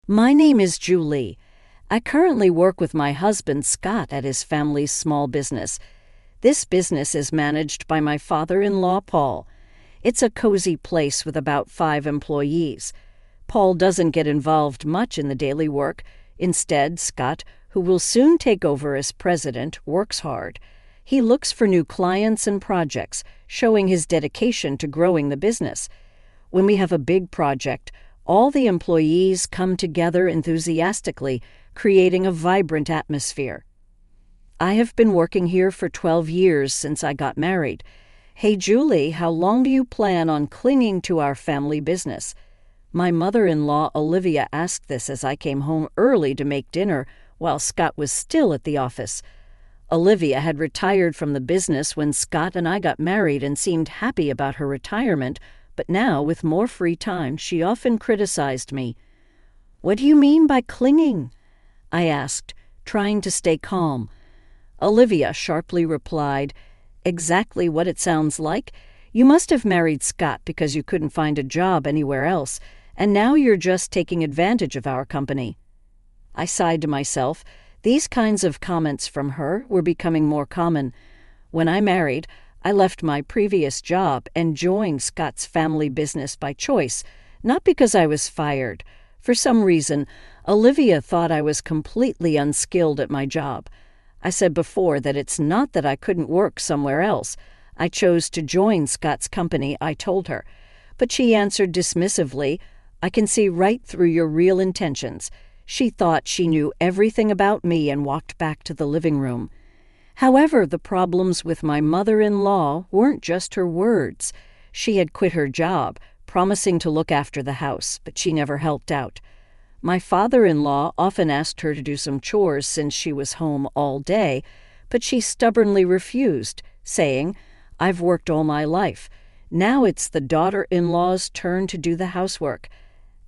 My name is Julie. I currently work with my husband Scott at his family's small business. This business is managed by my father-in-law Paul. It's a cozy place with about 5 employees. Paul doesn't get involved much in the daily work. Instead, Scott, who will soon take over as president, works hard. He looks for new clients and projects, showing his dedication to growing the business. When we have a big project, all the employees come together enthusiastically, creating a vibrant atmosphere. I have been working here for 12 years since I got married. Hey, Julie, how long do you plan on clinging to our family business? My mother-in-law, Olivia, asked this as I came home early to make dinner while Scott was still at the office. Olivia had retired from the business when Scott and I got married and seemed happy about her retirement, but now, with more free time, she often criticized me. "What do you mean by clinging?" I asked, trying to stay calm. Olivia sharply replied, "Exactly what it sounds like. You must have married Scott because you couldn't find a job anywhere else, and now you're just taking advantage of our company." I sighed to myself. These kinds of comments from her were becoming more common. When I married, I left my previous job and joined Scott's family business by choice, not because I was fired. For some reason, Olivia thought I was completely unskilled at my job. I said before that it's not that I couldn't work somewhere else. I chose to join Scott's company, I told her. But she answered dismissively, "I can see right through your real intentions." She thought she knew everything about me and walked back to the living room. However, the problems with my mother-in-law weren't just her words. She had quit her job, promising to look after the house, but she never helped out. My father-in-law often asked her to do some chores since she was home all day, but she stubbornly refused, saying, "I've worked all my life. Now it's the daughter-in-law's turn to do the housework."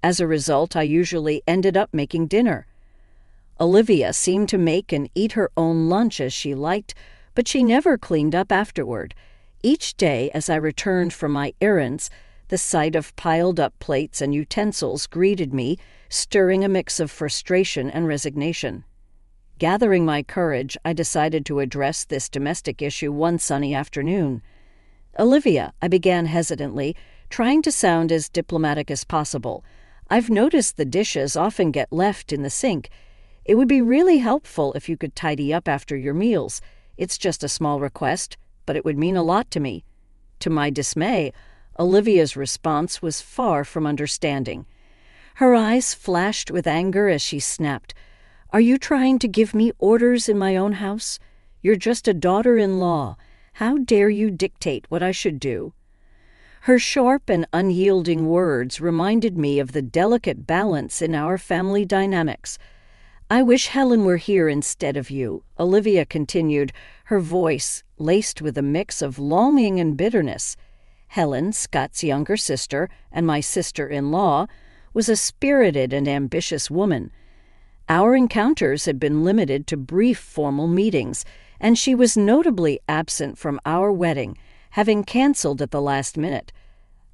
As a result, I usually ended up making dinner. Olivia seemed to make and eat her own lunch as she liked, but she never cleaned up afterward. Each day, as I returned from my errands, the sight of piled-up plates and utensils greeted me, stirring a mix of frustration and resignation. Gathering my courage, I decided to address this domestic issue one sunny afternoon. "Olivia," I began hesitantly, trying to sound as diplomatic as possible, "I've noticed the dishes often get left in the sink. It would be really helpful if you could tidy up after your meals. It's just a small request, but it would mean a lot to me." To my dismay, Olivia's response was far from understanding. Her eyes flashed with anger as she snapped, "Are you trying to give me orders in my own house? You're just a daughter-in-law. How dare you dictate what I should do?" Her sharp and unyielding words reminded me of the delicate balance in our family dynamics. "I wish Helen were here instead of you," Olivia continued, her voice laced with a mix of longing and bitterness. Helen, Scott's younger sister and my sister-in-law, was a spirited and ambitious woman. Our encounters had been limited to brief formal meetings, and she was notably absent from our wedding, having canceled at the last minute.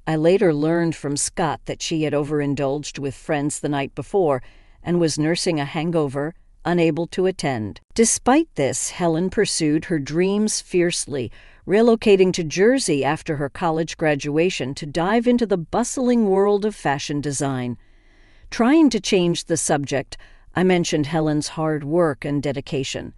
I later learned from Scott that she had overindulged with friends the night before and was nursing a hangover, unable to attend. Despite this, Helen pursued her dreams fiercely, relocating to Jersey after her college graduation to dive into the bustling world of fashion design. Trying to change the subject, I mentioned Helen's hard work and dedication.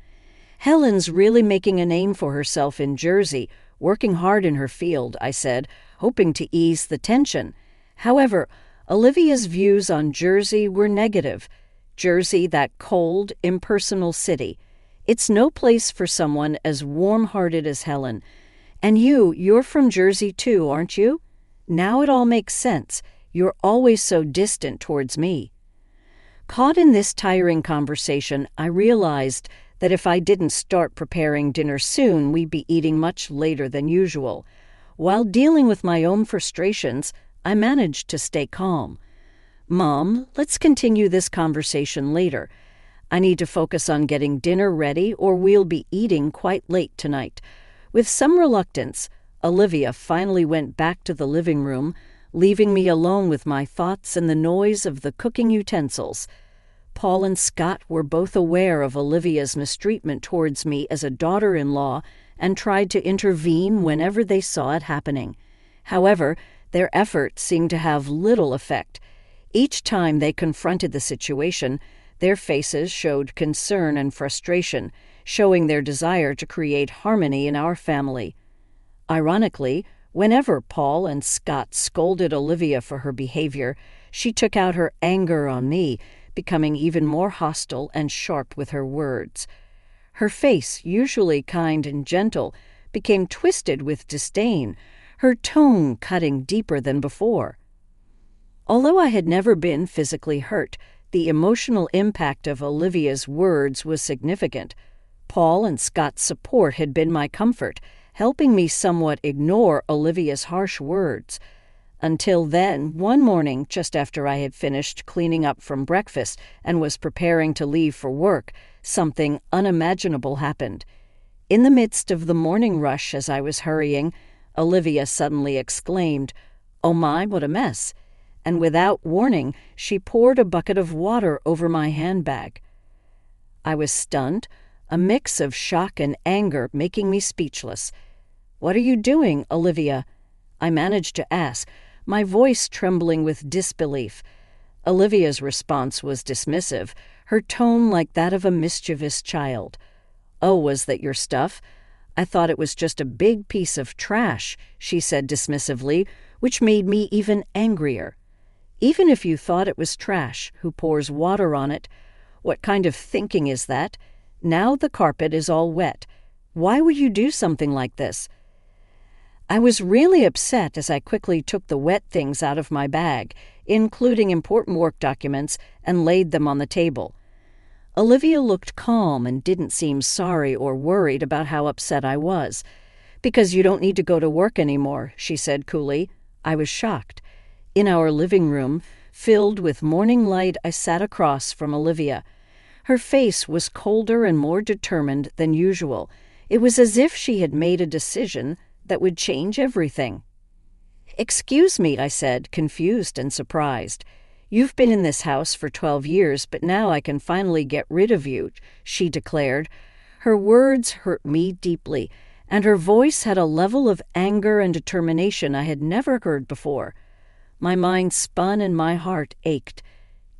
"Helen's really making a name for herself in Jersey, working hard in her field," I said, hoping to ease the tension. However, Olivia's views on Jersey were negative. Jersey, that cold, impersonal city. It's no place for someone as warm-hearted as Helen. "And you're from Jersey too, aren't you? Now it all makes sense. You're always so distant towards me." Caught in this tiring conversation, I realized that if I didn't start preparing dinner soon, we'd be eating much later than usual. While dealing with my own frustrations, I managed to stay calm. "Mom, let's continue this conversation later. I need to focus on getting dinner ready or we'll be eating quite late tonight." With some reluctance, Olivia finally went back to the living room, leaving me alone with my thoughts and the noise of the cooking utensils. Paul and Scott were both aware of Olivia's mistreatment towards me as a daughter-in-law and tried to intervene whenever they saw it happening. However, their efforts seemed to have little effect. Each time they confronted the situation, their faces showed concern and frustration, showing their desire to create harmony in our family. Ironically, whenever Paul and Scott scolded Olivia for her behavior, she took out her anger on me, becoming even more hostile and sharp with her words. Her face, usually kind and gentle, became twisted with disdain, her tone cutting deeper than before. Although I had never been physically hurt, the emotional impact of Olivia's words was significant. Paul and Scott's support had been my comfort, helping me somewhat ignore Olivia's harsh words. Until then, one morning, just after I had finished cleaning up from breakfast and was preparing to leave for work, something unimaginable happened. In the midst of the morning rush as I was hurrying, Olivia suddenly exclaimed, "Oh my, what a mess!" And without warning, she poured a bucket of water over my handbag. I was stunned, a mix of shock and anger making me speechless. "What are you doing, Olivia?" I managed to ask, my voice trembling with disbelief. Olivia's response was dismissive, her tone like that of a mischievous child. "Oh, was that your stuff? I thought it was just a big piece of trash," she said dismissively, which made me even angrier. "Even if you thought it was trash, who pours water on it? What kind of thinking is that? Now the carpet is all wet. Why would you do something like this?" I was really upset as I quickly took the wet things out of my bag, including important work documents, and laid them on the table. Olivia looked calm and didn't seem sorry or worried about how upset I was. "Because you don't need to go to work anymore," she said coolly. I was shocked. In our living room, filled with morning light, I sat across from Olivia. Her face was colder and more determined than usual. It was as if she had made a decision that would change everything. "Excuse me," I said, confused and surprised. "You've been in this house for 12 years, but now I can finally get rid of you," she declared. Her words hurt me deeply, and her voice had a level of anger and determination I had never heard before. My mind spun and my heart ached.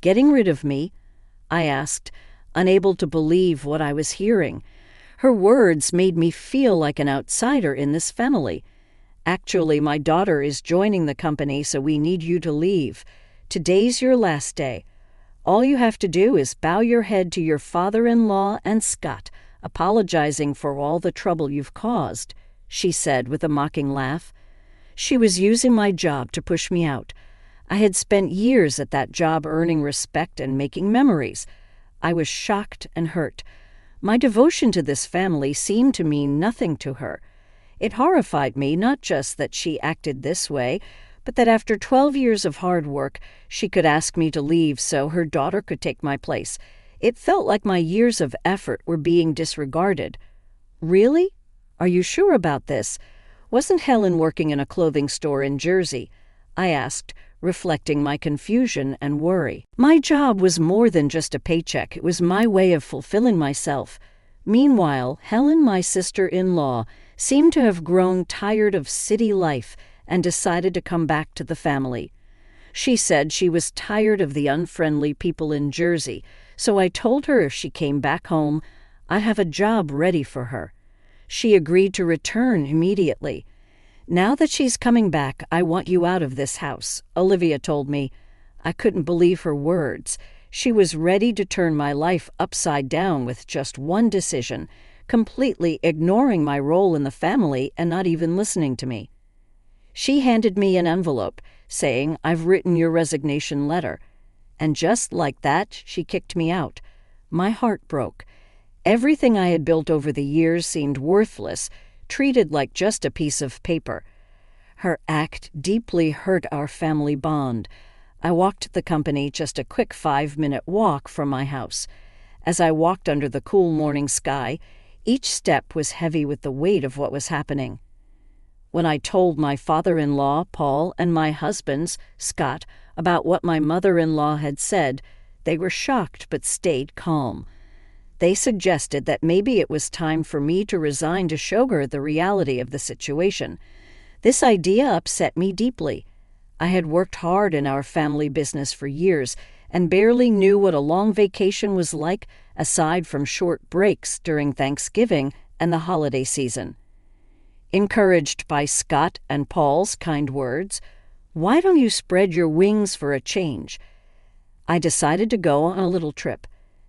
"Getting rid of me?" I asked, unable to believe what I was hearing. Her words made me feel like an outsider in this family. "Actually, my daughter is joining the company, so we need you to leave. Today's your last day. All you have to do is bow your head to your father-in-law and Scott, apologizing for all the trouble you've caused," she said with a mocking laugh. She was using my job to push me out. I had spent years at that job earning respect and making memories. I was shocked and hurt. My devotion to this family seemed to mean nothing to her. It horrified me not just that she acted this way, but that after 12 years of hard work, she could ask me to leave so her daughter could take my place. It felt like my years of effort were being disregarded. "Really? Are you sure about this? Wasn't Helen working in a clothing store in Jersey?" I asked, reflecting my confusion and worry. My job was more than just a paycheck. It was my way of fulfilling myself. Meanwhile, Helen, my sister-in-law, seemed to have grown tired of city life and decided to come back to the family. She said she was tired of the unfriendly people in Jersey, so I told her if she came back home, I'd have a job ready for her. She agreed to return immediately. "Now that she's coming back, I want you out of this house," Olivia told me. I couldn't believe her words. She was ready to turn my life upside down with just one decision, completely ignoring my role in the family and not even listening to me. She handed me an envelope, saying, "I've written your resignation letter." And just like that, she kicked me out. My heart broke. Everything I had built over the years seemed worthless, treated like just a piece of paper. Her act deeply hurt our family bond. I walked the company just a quick 5-minute walk from my house. As I walked under the cool morning sky, each step was heavy with the weight of what was happening. When I told my father-in-law, Paul, and my husband's, Scott, about what my mother-in-law had said, they were shocked but stayed calm. They suggested that maybe it was time for me to resign to show her the reality of the situation. This idea upset me deeply. I had worked hard in our family business for years and barely knew what a long vacation was like, aside from short breaks during Thanksgiving and the holiday season. Encouraged by Scott and Paul's kind words, "Why don't you spread your wings for a change?" I decided to go on a little trip.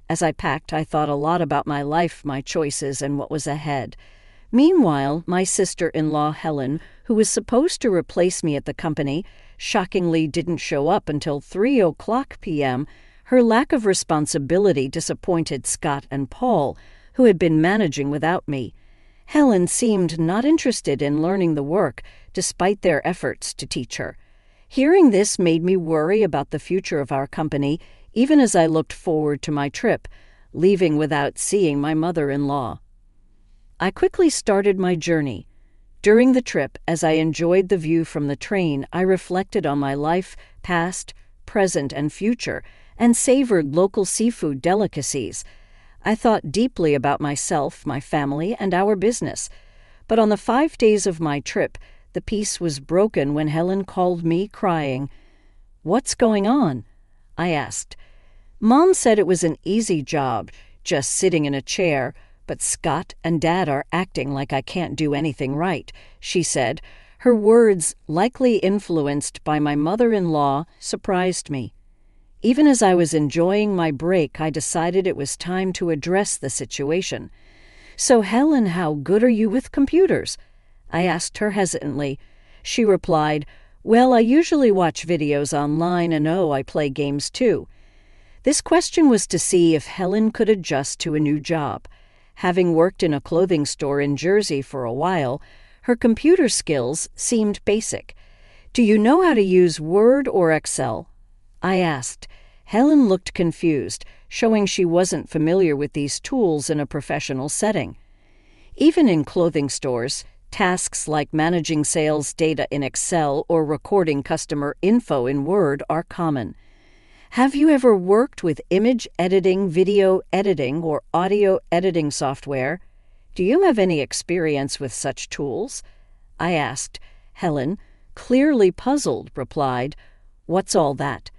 As I packed, I thought a lot about my life, my choices, and what was ahead. Meanwhile, my sister-in-law, Helen, who was supposed to replace me at the company, shockingly didn't show up until 3:00 p.m. Her lack of responsibility disappointed Scott and Paul, who had been managing without me. Helen seemed not interested in learning the work, despite their efforts to teach her. Hearing this made me worry about the future of our company, even as I looked forward to my trip, leaving without seeing my mother-in-law. I quickly started my journey. During the trip, as I enjoyed the view from the train, I reflected on my life, past, present, and future, and savored local seafood delicacies. I thought deeply about myself, my family, and our business. But on the 5 days of my trip, the peace was broken when Helen called me, crying. "What's going on?" I asked. "Mom said it was an easy job, just sitting in a chair, but Scott and Dad are acting like I can't do anything right," she said. Her words, likely influenced by my mother-in-law, surprised me. Even as I was enjoying my break, I decided it was time to address the situation. "So, Helen, how good are you with computers?" I asked her hesitantly. She replied, "Well, I usually watch videos online and I play games too." This question was to see if Helen could adjust to a new job. Having worked in a clothing store in Jersey for a while, her computer skills seemed basic. "Do you know how to use Word or Excel?" I asked. Helen looked confused, showing she wasn't familiar with these tools in a professional setting. Even in clothing stores, tasks like managing sales data in Excel or recording customer info in Word are common. "Have you ever worked with image editing, video editing, or audio editing software? Do you have any experience with such tools?" I asked. Helen, clearly puzzled, replied, "What's all that?"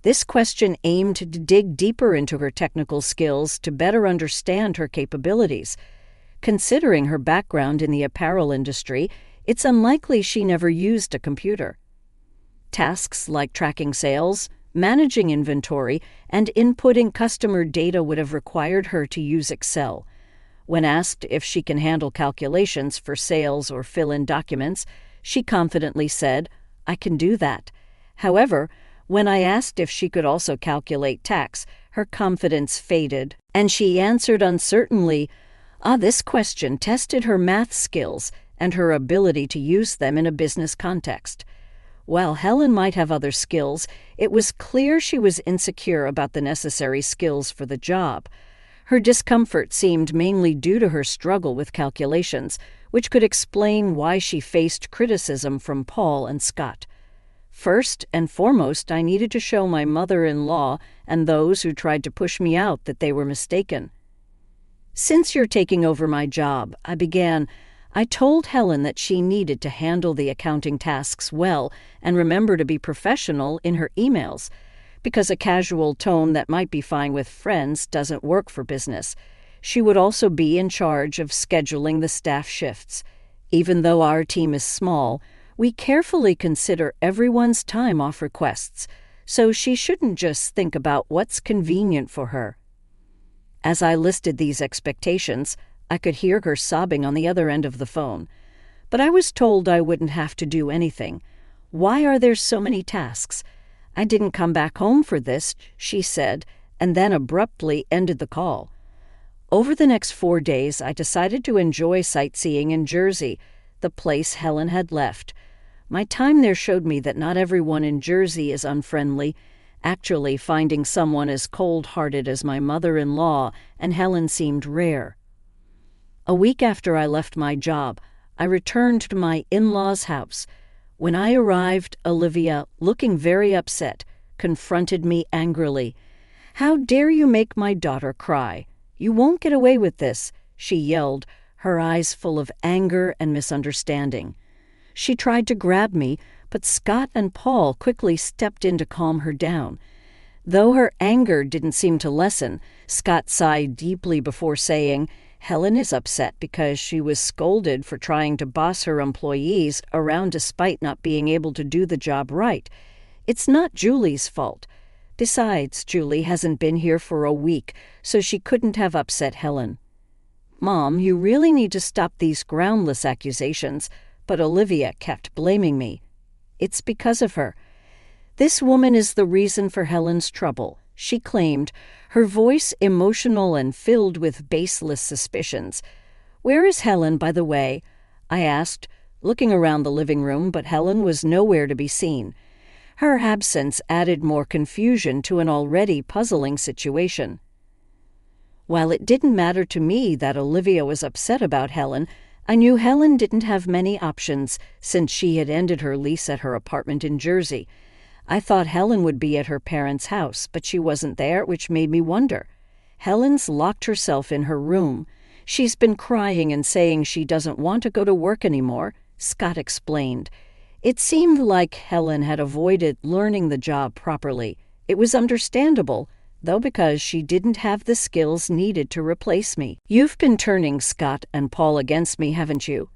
This question aimed to dig deeper into her technical skills to better understand her capabilities. Considering her background in the apparel industry, it's unlikely she never used a computer. Tasks like tracking sales, managing inventory, and inputting customer data would have required her to use Excel. When asked if she can handle calculations for sales or fill in documents, she confidently said, "I can do that." However, when I asked if she could also calculate tax, her confidence faded, and she answered uncertainly. This question tested her math skills and her ability to use them in a business context. While Helen might have other skills, it was clear she was insecure about the necessary skills for the job. Her discomfort seemed mainly due to her struggle with calculations, which could explain why she faced criticism from Paul and Scott. First and foremost, I needed to show my mother-in-law and those who tried to push me out that they were mistaken. "Since you're taking over my job," I began, I told Helen that she needed to handle the accounting tasks well and remember to be professional in her emails, because a casual tone that might be fine with friends doesn't work for business. She would also be in charge of scheduling the staff shifts. Even though our team is small, we carefully consider everyone's time off requests, so she shouldn't just think about what's convenient for her. As I listed these expectations, I could hear her sobbing on the other end of the phone. But I was told I wouldn't have to do anything. "Why are there so many tasks? I didn't come back home for this," she said, and then abruptly ended the call. Over the next 4 days, I decided to enjoy sightseeing in Jersey, the place Helen had left. My time there showed me that not everyone in Jersey is unfriendly. Actually, finding someone as cold-hearted as my mother-in-law and Helen seemed rare. A week after I left my job, I returned to my in-laws' house. When I arrived, Olivia, looking very upset, confronted me angrily. "How dare you make my daughter cry? You won't get away with this," she yelled, her eyes full of anger and misunderstanding. She tried to grab me, but Scott and Paul quickly stepped in to calm her down. Though her anger didn't seem to lessen, Scott sighed deeply before saying, "Helen is upset because she was scolded for trying to boss her employees around despite not being able to do the job right. It's not Julie's fault. Besides, Julie hasn't been here for a week, so she couldn't have upset Helen." "Mom, you really need to stop these groundless accusations," but Olivia kept blaming me. "It's because of her. This woman is the reason for Helen's trouble," she claimed, her voice emotional and filled with baseless suspicions. "Where is Helen, by the way?" I asked, looking around the living room, but Helen was nowhere to be seen. Her absence added more confusion to an already puzzling situation. While it didn't matter to me that Olivia was upset about Helen, I knew Helen didn't have many options since she had ended her lease at her apartment in Jersey. I thought Helen would be at her parents' house, but she wasn't there, which made me wonder. Helen's locked herself in her room. She's been crying and saying she doesn't want to go to work anymore, Scott explained. It seemed like Helen had avoided learning the job properly. It was understandable, though, because she didn't have the skills needed to replace me. "You've been turning Scott and Paul against me, haven't you?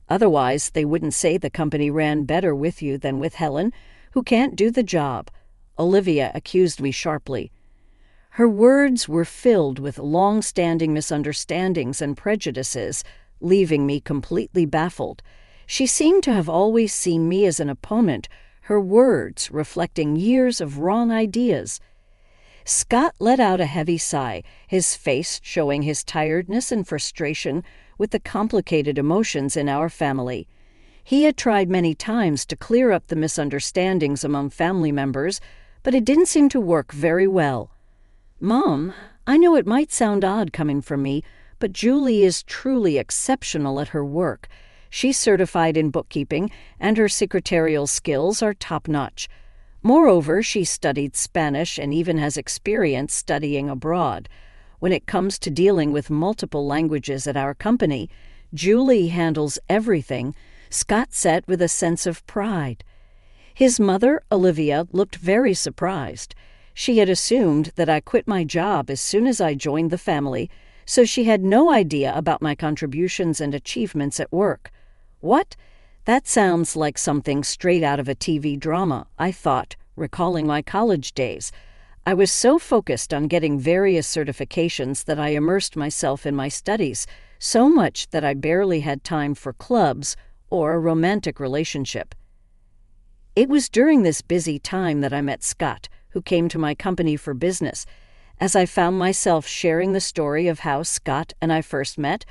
Otherwise, they wouldn't say the company ran better with you than with Helen, who can't do the job," Olivia accused me sharply. Her words were filled with long-standing misunderstandings and prejudices, leaving me completely baffled. She seemed to have always seen me as an opponent, her words reflecting years of wrong ideas. Scott let out a heavy sigh, his face showing his tiredness and frustration with the complicated emotions in our family. He had tried many times to clear up the misunderstandings among family members, but it didn't seem to work very well. "Mom, I know it might sound odd coming from me, but Julie is truly exceptional at her work. She's certified in bookkeeping, and her secretarial skills are top-notch. Moreover, she studied Spanish and even has experience studying abroad. When it comes to dealing with multiple languages at our company, Julie handles everything," Scott said with a sense of pride. His mother, Olivia, looked very surprised. She had assumed that I quit my job as soon as I joined the family, so she had no idea about my contributions and achievements at work. "What? That sounds like something straight out of a TV drama," I thought, recalling my college days. I was so focused on getting various certifications that I immersed myself in my studies, so much that I barely had time for clubs or a romantic relationship. It was during this busy time that I met Scott, who came to my company for business. As I found myself sharing the story of how Scott and I first met,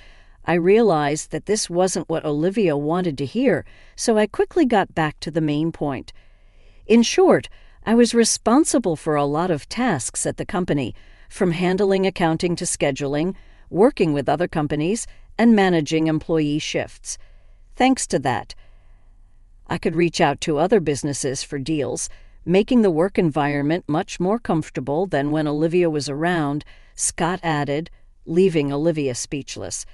I realized that this wasn't what Olivia wanted to hear, so I quickly got back to the main point. In short, I was responsible for a lot of tasks at the company, from handling accounting to scheduling, working with other companies, and managing employee shifts. Thanks to that, I could reach out to other businesses for deals, making the work environment much more comfortable than when Olivia was around, Scott added, leaving Olivia speechless.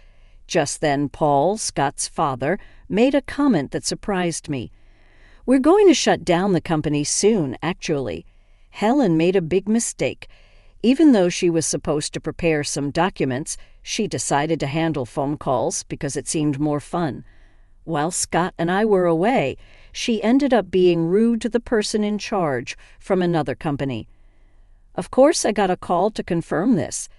Just then, Paul, Scott's father, made a comment that surprised me. "We're going to shut down the company soon, actually. Helen made a big mistake. Even though she was supposed to prepare some documents, she decided to handle phone calls because it seemed more fun. While Scott and I were away, she ended up being rude to the person in charge from another company. Of course, I got a call to confirm this.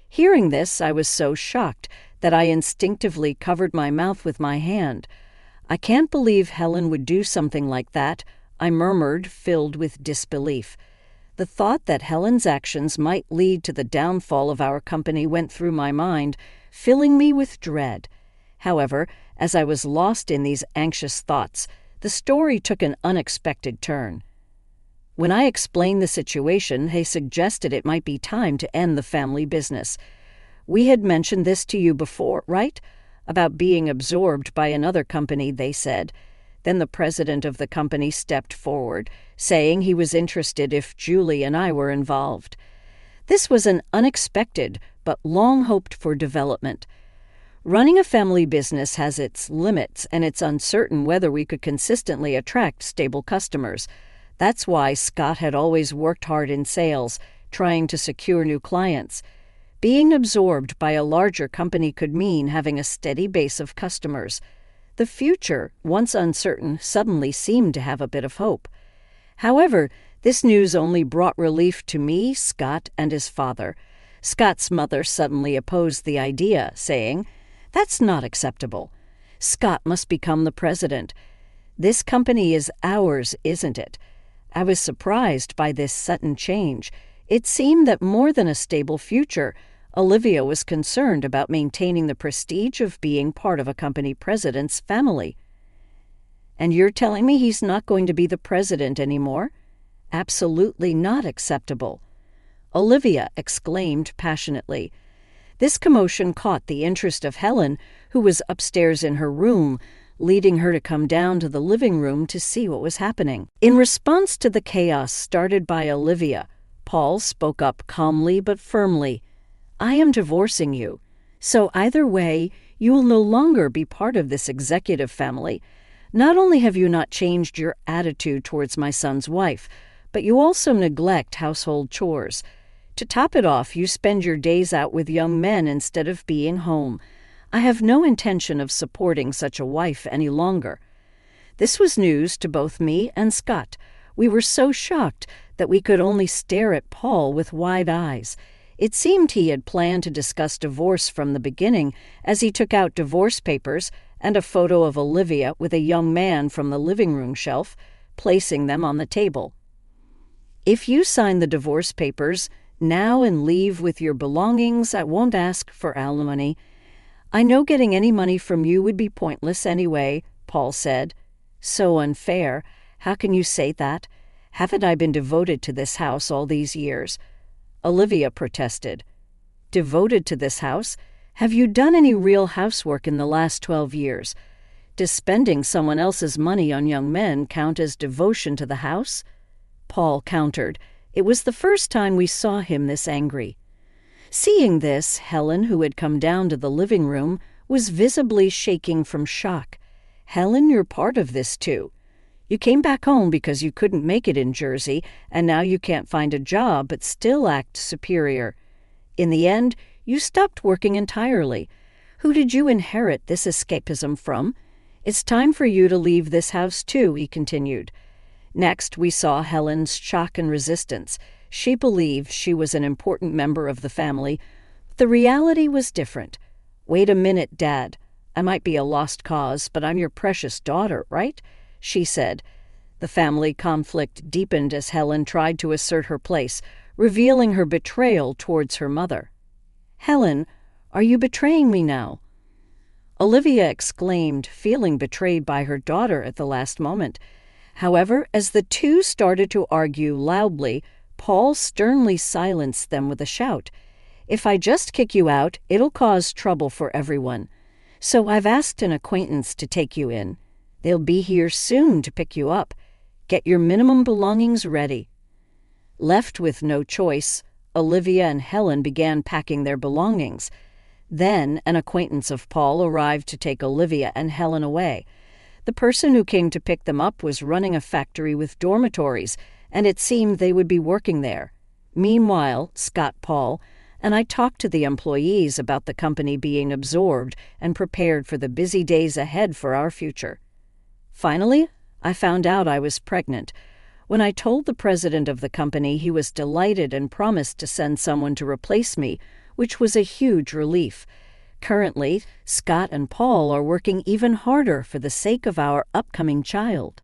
Hearing this, I was so shocked that I instinctively covered my mouth with my hand. I can't believe Helen would do something like that, I murmured, filled with disbelief. The thought that Helen's actions might lead to the downfall of our company went through my mind, filling me with dread. However, as I was lost in these anxious thoughts, the story took an unexpected turn. When I explained the situation, they suggested it might be time to end the family business. "We had mentioned this to you before, right? about being absorbed by another company, they said. Then the president of the company stepped forward, saying he was interested if Julie and I were involved. This was an unexpected but long-hoped-for development. Running a family business has its limits, and it's uncertain whether we could consistently attract stable customers. That's why Scott had always worked hard in sales, trying to secure new clients. Being absorbed by a larger company could mean having a steady base of customers. The future, once uncertain, suddenly seemed to have a bit of hope. However, this news only brought relief to me, Scott, and his father. Scott's mother suddenly opposed the idea, saying, "That's not acceptable. Scott must become the president. This company is ours, isn't it?" I was surprised by this sudden change. It seemed that more than a stable future, Olivia was concerned about maintaining the prestige of being part of a company president's family. "And you're telling me he's not going to be the president anymore?" "Absolutely not acceptable," Olivia exclaimed passionately. This commotion caught the interest of Helen, who was upstairs in her room, leading her to come down to the living room to see what was happening. In response to the chaos started by Olivia, Paul spoke up calmly but firmly. "I am divorcing you. So either way, you will no longer be part of this executive family. Not only have you not changed your attitude towards my son's wife, but you also neglect household chores. To top it off, you spend your days out with young men instead of being home. I have no intention of supporting such a wife any longer." This was news to both me and Scott. We were so shocked that we could only stare at Paul with wide eyes. It seemed he had planned to discuss divorce from the beginning, as he took out divorce papers and a photo of Olivia with a young man from the living room shelf, placing them on the table. "If you sign the divorce papers now and leave with your belongings, I won't ask for alimony. I know getting any money from you would be pointless anyway," Paul said. "So unfair. How can you say that? Haven't I been devoted to this house all these years?" Olivia protested. "Devoted to this house? Have you done any real housework in the last 12 years? Does spending someone else's money on young men count as devotion to the house?" Paul countered. It was the first time we saw him this angry. Seeing this, Helen, who had come down to the living room, was visibly shaking from shock. "Helen, you're part of this too. You came back home because you couldn't make it in Jersey, and now you can't find a job but still act superior. In the end, you stopped working entirely. Who did you inherit this escapism from? It's time for you to leave this house too," he continued. Next, we saw Helen's shock and resistance. She believed she was an important member of the family. The reality was different. "Wait a minute, Dad. I might be a lost cause, but I'm your precious daughter, right?" she said. The family conflict deepened as Helen tried to assert her place, revealing her betrayal towards her mother. "Helen, are you betraying me now?" Olivia exclaimed, feeling betrayed by her daughter at the last moment. However, as the two started to argue loudly, Paul sternly silenced them with a shout. "If I just kick you out, it'll cause trouble for everyone. So I've asked an acquaintance to take you in. They'll be here soon to pick you up. Get your minimum belongings ready." Left with no choice, Olivia and Helen began packing their belongings. Then an acquaintance of Paul arrived to take Olivia and Helen away. The person who came to pick them up was running a factory with dormitories, and it seemed they would be working there. Meanwhile, Scott, Paul, and I talked to the employees about the company being absorbed and prepared for the busy days ahead for our future. Finally, I found out I was pregnant. When I told the president of the company, he was delighted and promised to send someone to replace me, which was a huge relief. Currently, Scott and Paul are working even harder for the sake of our upcoming child.